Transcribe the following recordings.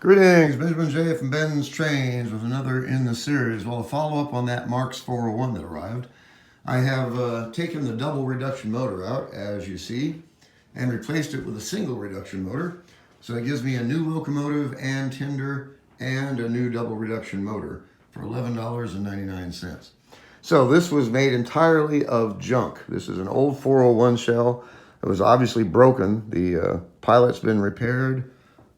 Greetings, Benjamin J. from BENZTRAINZ with another in the series. Well, a follow-up on that Marx 401 that arrived. I have taken the double reduction motor out, as you see, and replaced it with a single reduction motor. So it gives me a new locomotive and tender and a new double reduction motor for $11.99. So this was made entirely of junk. This is an old 401 shell. It was obviously broken. The pilot's been repaired.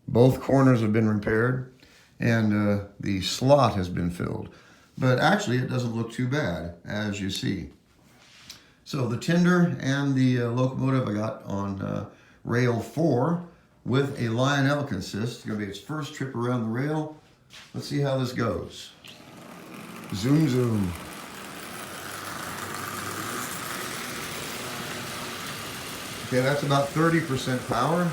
Both corners have been repaired, and the slot has been filled. But actually, it doesn't look too bad, as you see. So the tender and the locomotive I got on rail 4 with a Lionel consist. It's going to be its first trip around the rail. Let's see how this goes. Zoom, zoom. Okay, that's about 30% power.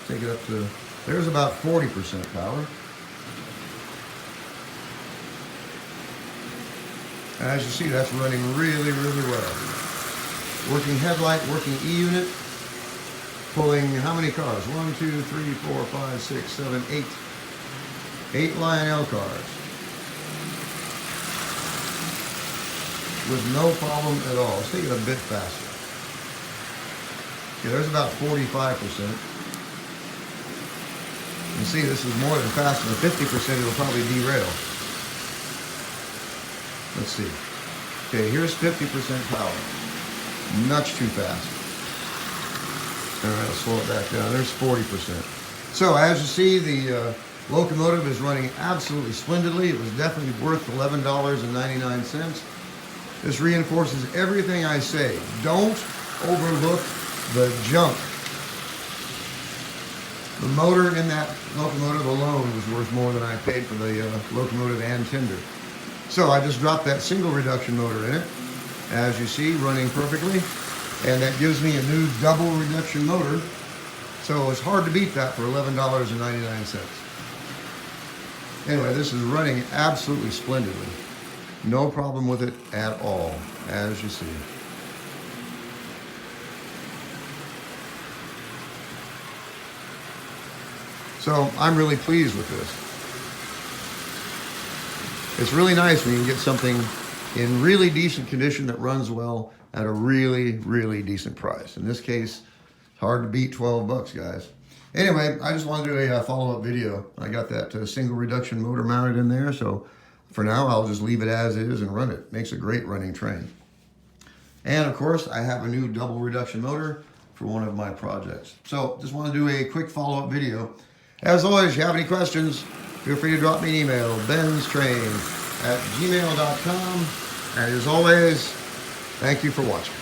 Take it up to... There's about 40% power. As you see, that's running really, really well. Working headlight, working E-unit, pulling how many cars? 1, 2, 3, 4, 5, 6, 7, 8. 8 Lionel cars. With no problem at all. Let's take it a bit faster. Okay, there's about 45%. You see, this is more than fast enough. 50% it'll probably derail. Let's see. Okay, here's 50% power. Much too fast. All right, I'll slow it back down. There's 40%. So as you see, the locomotive is running absolutely splendidly. It was definitely worth $11.99. This reinforces everything I say. Don't overlook the junk. The motor in that locomotive alone was worth more than I paid for the locomotive and tender. So I just dropped that single reduction motor in it, as you see, running perfectly. And that gives me a new double reduction motor. So it's hard to beat that for $11.99. Anyway, this is running absolutely splendidly. No problem with it at all, as you see. So I'm really pleased with this. It's really nice when you can get something in really decent condition that runs well at a really, really decent price. In this case, it's hard to beat 12 bucks, guys. Anyway, I just wanted to do a follow-up video. I got that single reduction motor mounted in there, so for now I'll just leave it as is and run it. Makes a great running train. And of course, I have a new double reduction motor for one of my projects. So just want to do a quick follow-up video. As always, if you have any questions, feel free to drop me an email, BENZTRAINZ@gmail.com. And as always, thank you for watching.